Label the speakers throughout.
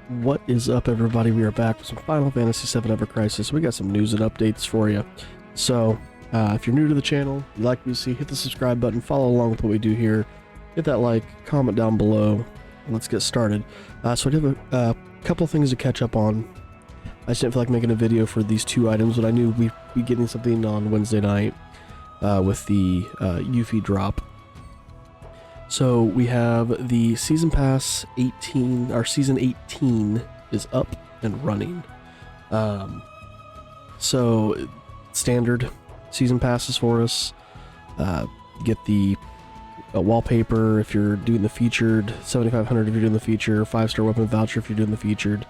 Speaker 1: What is up, everybody? We are back with some Final Fantasy VII Ever Crisis. We got some news and updates for you. So, if you're new to the channel, you like what you see, hit the subscribe button, follow along with what we do here, hit that like, comment down below, and let's get started. So I have a couple of things to catch up on. I just didn't feel like making a video for these two items, but I knew we'd be getting something on Wednesday night with the Yuffie drop. So we have the Season Pass 18, our Season 18 is up and running. So standard Season Passes for us. Get the wallpaper if you're doing the featured, 7,500 if you're doing the feature, 5-star weapon voucher if you're doing the featured.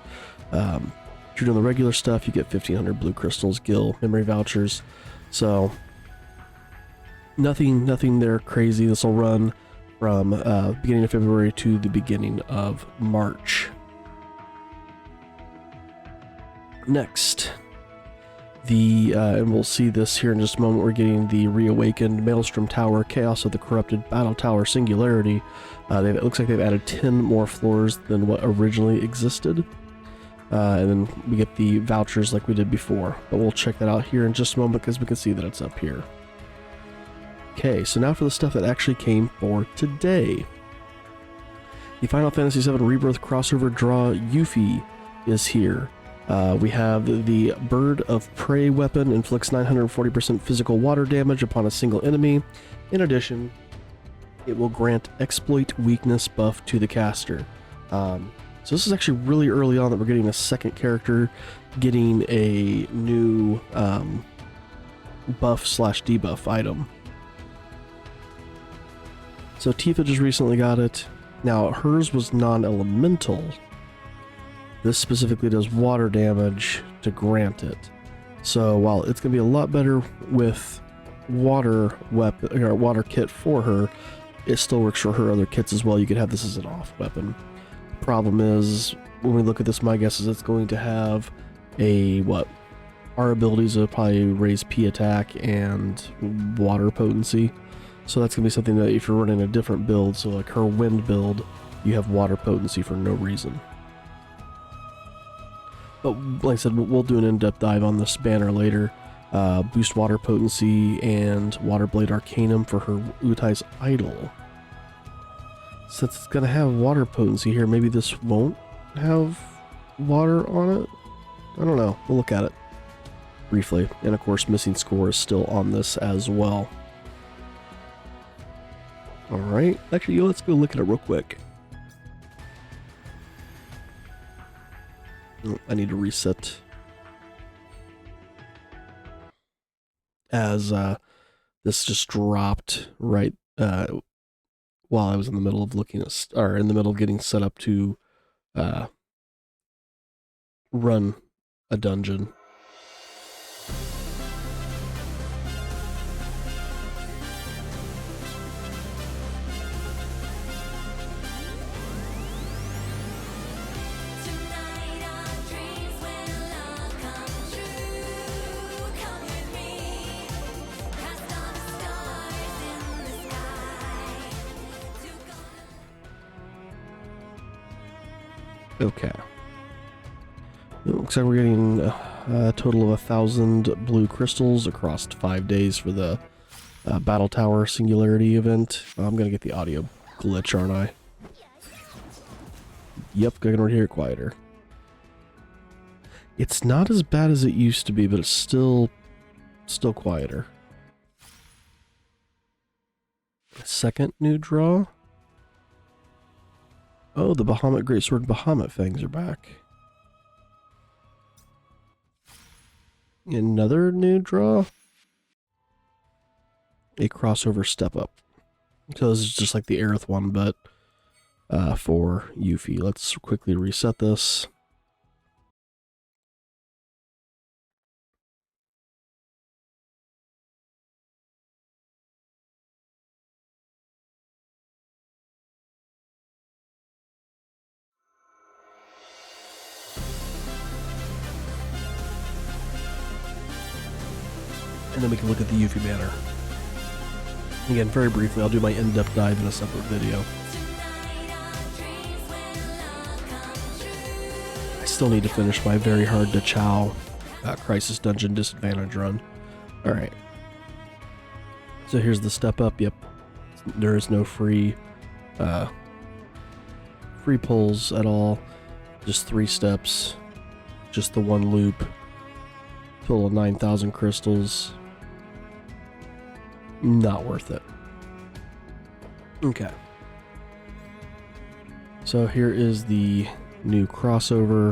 Speaker 1: If you're doing the regular stuff, you get 1,500 blue crystals, gil, memory vouchers. So nothing there crazy. This will run from beginning of February to the beginning of March. Next, and we'll see this here in just a moment, we're getting the Reawakened Maelstrom Tower, Chaos of the Corrupted Battle Tower Singularity. It looks like they've added 10 more floors than what originally existed. And then we get the vouchers like we did before, but we'll check that out here in just a moment because we can see that it's up here. Okay, so now for the stuff that actually came for today. The Final Fantasy VII Rebirth crossover draw Yuffie is here. We have the Bird of Prey weapon, inflicts 940% physical water damage upon a single enemy. In addition, it will grant exploit weakness buff to the caster. So this is actually really early on that we're getting a second character getting a new buff/debuff item. So Tifa just recently got it. Now hers was non-elemental. This specifically does water damage to grant it. So while it's going to be a lot better with water weapon or water kit for her, it still works for her other kits as well. You could have this as an off weapon. The problem is when we look at this, my guess is it's going to have our abilities will probably raise P attack and water potency. So that's going to be something that if you're running a different build, so like her wind build, you have water potency for no reason. But like I said, we'll do an in-depth dive on this banner later. Boost water potency and Water Blade Arcanum for her Utai's Idol. Since it's going to have water potency here, maybe this won't have water on it? I don't know. We'll look at it briefly. And of course, missing score is still on this as well. Alright, actually, let's go look at it real quick. Oh, I need to reset. As this just dropped right while I was in the middle of looking at, or in the middle of getting set up to run a dungeon. Okay. It looks like we're getting a total of 1,000 blue crystals across 5 days for the Battle Tower Singularity event. I'm gonna get the audio glitch, aren't I? Yep, gonna hear it quieter. It's not as bad as it used to be, but it's still quieter. Second new draw. Oh, the Bahamut Greatsword Bahamut fangs are back. Another new draw. A crossover step up. So this is just like the Aerith one, but for Yuffie. Let's quickly reset this. And then we can look at the Yuffie banner. Again, very briefly, I'll do my in-depth dive in a separate video. I still need to finish my very hard to chow Crisis Dungeon disadvantage run. Alright. So here's the step up. Yep. There is no free pulls at all. Just 3 steps. Just the one loop. Total of 9,000 crystals. Not worth it. Okay. So here is the new crossover.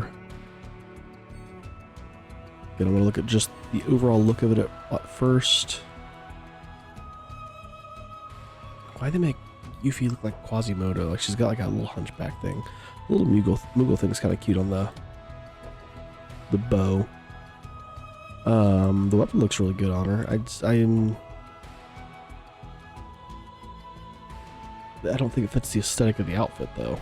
Speaker 1: Again, I'm going to look at just the overall look of it at first. Why'd they make Yuffie look like Quasimodo? Like she's got like a little hunchback thing. A little Moogle thing's kind of cute on the bow. The weapon looks really good on her. I don't think it fits the aesthetic of the outfit though.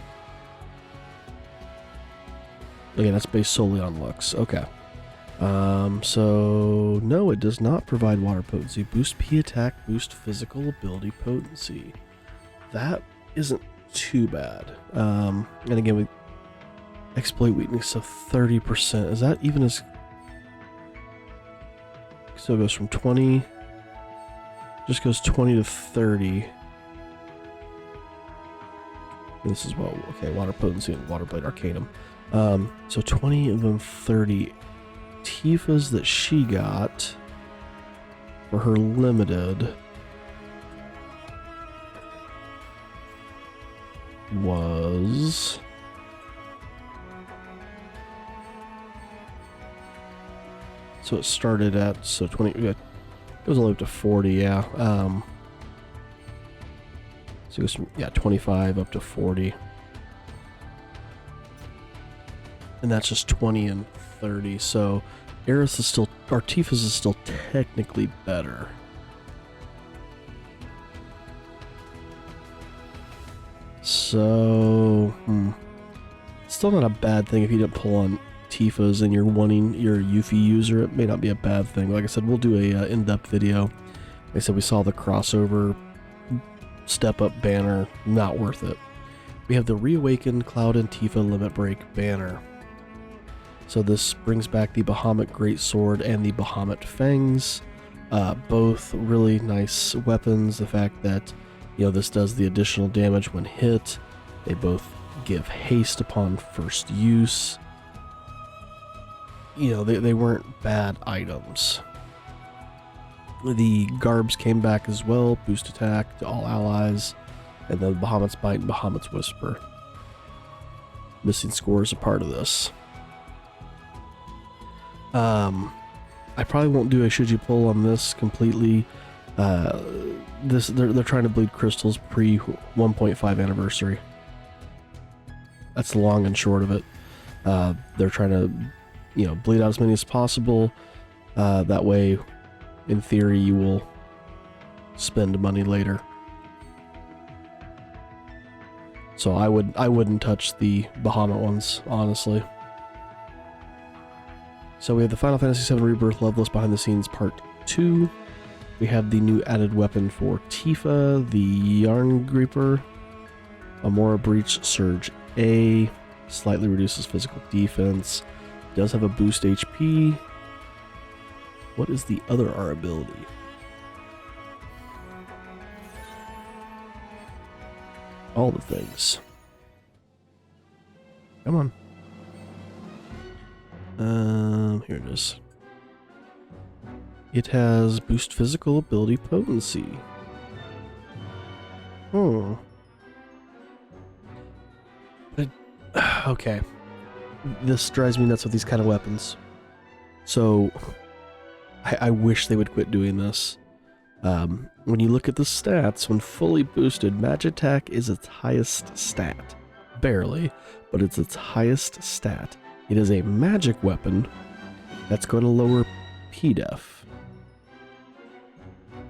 Speaker 1: Again, that's based solely on looks. Okay. So no, it does not provide water potency. Boost P attack, boost physical ability potency. That isn't too bad. And again, we exploit weakness of 30%. Is that even as... So it goes from 20... Just goes 20 to 30. This is what... Okay, water potency and water blade arcanum. So 20 and then 30. Tifa's that she got for her limited was... So it started at, so 20, it goes all the way up to 40, yeah. So it goes from, yeah, 25 up to 40. And that's just 20 and 30, so Aerith is still, or Tifa's is still technically better. So, still not a bad thing if you didn't pull on Tifa's and you're wanting your Yuffie user. It may not be a bad thing. Like I said, we'll do a in-depth video. Like I said, we saw the crossover step-up banner. Not worth it. We have the Reawakened Cloud and Tifa Limit Break banner. So this brings back the Bahamut Greatsword and the Bahamut Fangs. Both really nice weapons. The fact that, you know, this does the additional damage when hit. They both give haste upon first use. You know, they weren't bad items. The Garbs came back as well. Boost attack to all allies. And then Bahamut's Bite and Bahamut's Whisper. Missing Score is a part of this. I probably won't do a should you pull on this completely. They're trying to bleed crystals pre 1.5 anniversary. That's the long and short of it. They're trying to, you know, bleed out as many as possible. That way, in theory, you will spend money later. So I wouldn't touch the Bahamut ones, honestly. So we have the Final Fantasy VII Rebirth Love List Behind the Scenes Part 2. We have the new added weapon for Tifa, the Yarn Grieper. Amora Breach Surge A. Slightly reduces physical defense. Does have a boost HP. What is the other R ability? All the things. Come on. Here it is. It has boost physical ability potency. Okay. This drives me nuts with these kind of weapons. So, I wish they would quit doing this. When you look at the stats, when fully boosted, Magic Attack is its highest stat. Barely, but it's its highest stat. It is a magic weapon that's going to lower P-Def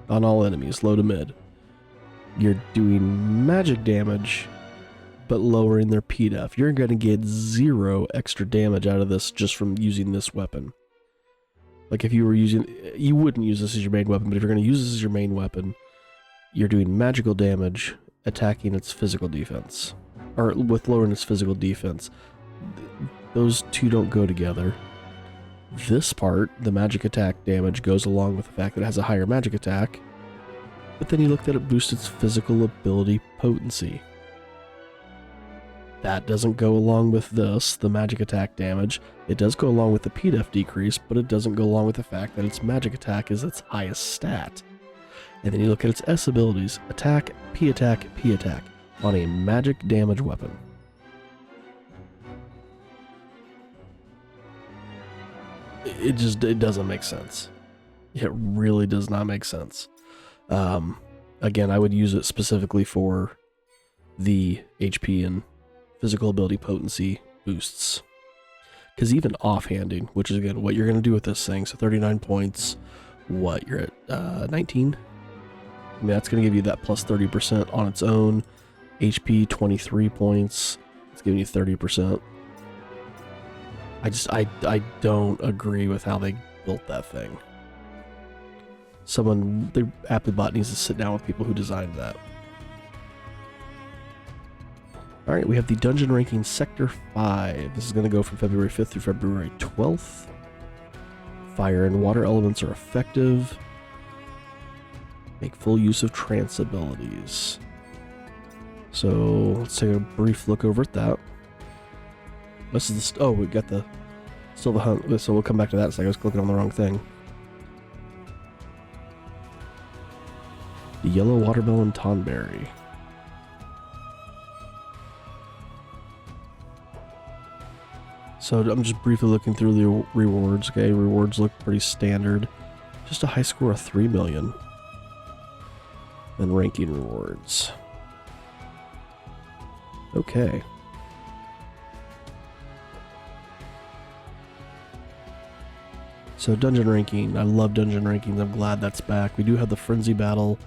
Speaker 1: on all enemies, low to mid. You're doing magic damage, but lowering their P-Def. You're going to get 0 extra damage out of this just from using this weapon. Like if you were using, you wouldn't use this as your main weapon, but if you're going to use this as your main weapon, you're doing magical damage, attacking its physical defense, or with lowering its physical defense. those two don't go together. This part, the magic attack damage, goes along with the fact that it has a higher magic attack, but then you look that it boosts its physical ability potency. That doesn't go along with this, the magic attack damage. It does go along with the PDEF decrease, but it doesn't go along with the fact that its magic attack is its highest stat. And then you look at its S abilities, attack, P attack, P attack, on a magic damage weapon. It doesn't make sense. It really does not make sense. Again, I would use it specifically for the HP and physical ability potency boosts. Because even offhanding, which is again what you're going to do with this thing, so 39 points, what, you're at 19? I mean, that's going to give you that plus 30% on its own. HP, 23 points. It's giving you 30%. I don't agree with how they built that thing. The Applebot needs to sit down with people who designed that. Alright, we have the dungeon ranking Sector 5. This is going to go from February 5th through February 12th. Fire and water elements are effective. Make full use of trance abilities. So, let's take a brief look over at that. This is the... we got the... Still the hunt, so we'll come back to that. So I was clicking on the wrong thing. The yellow watermelon tonberry. So I'm just briefly looking through the rewards. Okay, rewards look pretty standard. Just a high score of 3 million. And ranking rewards. Okay. So dungeon ranking, I love dungeon rankings, I'm glad that's back. We do have the frenzy battle.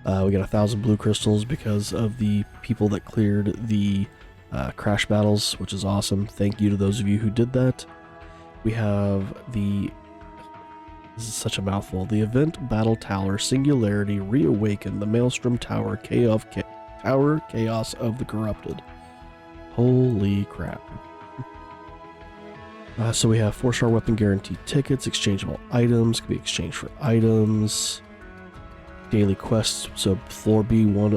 Speaker 1: We got 1,000 blue crystals because of the people that cleared the crash battles, which is awesome. Thank you to those of you who did that. We have this is such a mouthful, the Event Battle Tower Singularity Reawakened, the Maelstrom Tower Chaos of the Corrupted. Holy crap. So we have 4-star weapon guaranteed tickets, exchangeable items, can be exchanged for items, daily quests, so floor B101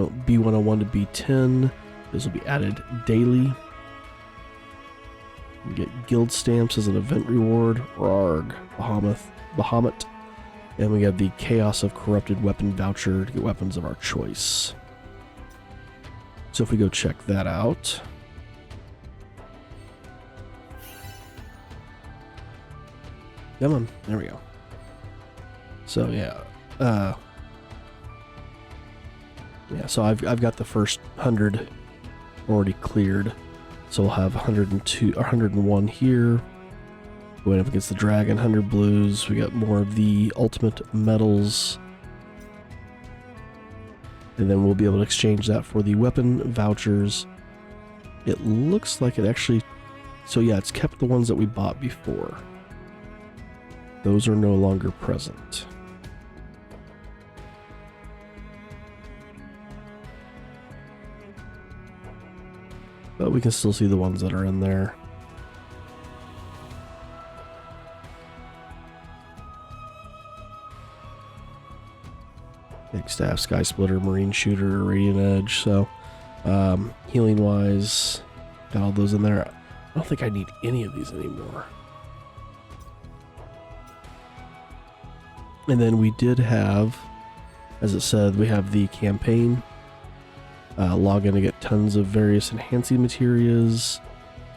Speaker 1: to B10, those will be added daily. We get guild stamps as an event reward, Rarg, Bahamut, and we have the Chaos of Corrupted weapon voucher to get weapons of our choice. So if we go check that out, come on, there we go. So yeah, so I've got the first 100 already cleared, so we'll have 102 or 101 here. Going up against the dragon, 100 blues. We got more of the ultimate medals, and then we'll be able to exchange that for the weapon vouchers. It looks like it actually, so yeah, it's kept the ones that we bought before. Those are no longer present. But we can still see the ones that are in there. Big Staff, Sky Splitter, Marine Shooter, Radiant Edge. So, healing wise, got all those in there. I don't think I need any of these anymore. And then we did have, as it said, we have the campaign. Log in to get tons of various enhancing materials.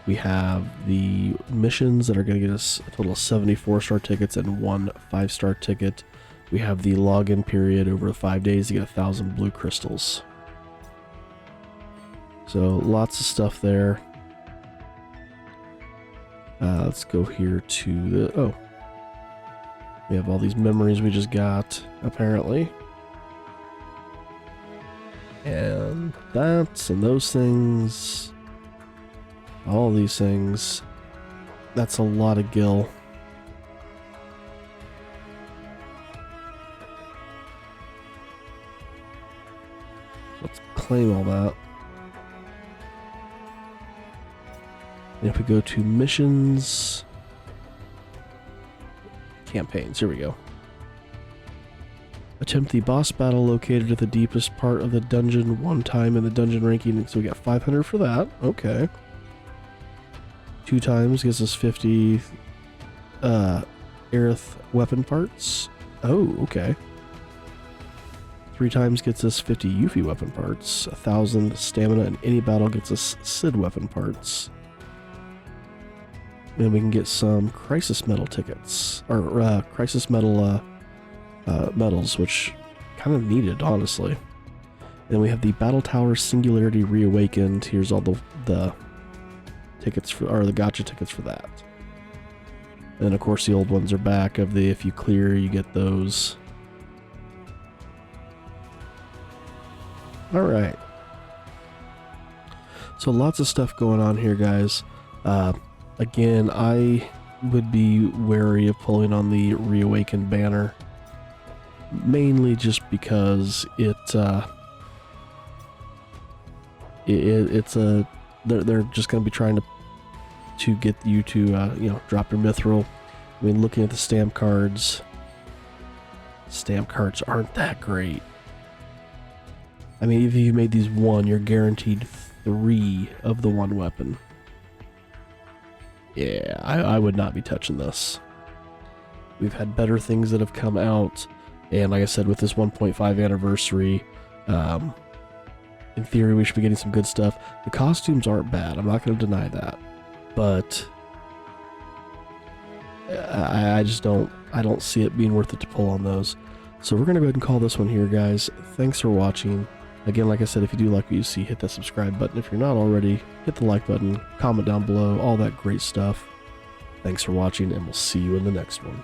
Speaker 1: We have the missions that are going to get us a total of 74 star tickets and 1 5-star ticket. We have the login period over 5 days to get 1,000 blue crystals. So lots of stuff there. Let's go here to the, we have all these memories we just got, apparently. And that's, and those things, all these things, that's a lot of gil. Let's claim all that. And if we go to missions, campaigns, here we go. Attempt the boss battle located at the deepest part of the dungeon one time in the dungeon ranking. So we got 500 for that. Okay. 2 times gives us 50 Aerith weapon parts. Oh, okay. 3 times gets us 50 Yuffie weapon parts. 1,000 stamina in any battle gets us Sid weapon parts. And we can get some Crisis Medal tickets. Or Crisis Medal medals, which kind of needed, honestly. And then we have the Battle Tower Singularity Reawakened. Here's all the tickets for, or the gacha tickets for that. And then of course the old ones are back of the, if you clear, you get those. Alright. So lots of stuff going on here, guys. Again, I would be wary of pulling on the Reawakened banner. Mainly just because it's they're just going to be trying to get you to you know, drop your mithril. I mean, looking at the stamp cards aren't that great. I mean, if you made these 1, you're guaranteed 3 of the 1 weapon. Yeah, I would not be touching this. We've had better things that have come out. And like I said, with this 1.5 anniversary, in theory, we should be getting some good stuff. The costumes aren't bad. I'm not going to deny that. But I just don't see it being worth it to pull on those. So we're going to go ahead and call this one here, guys. Thanks for watching. Again, like I said, if you do like what you see, hit that subscribe button. If you're not already, hit the like button, comment down below, all that great stuff. Thanks for watching, and we'll see you in the next one.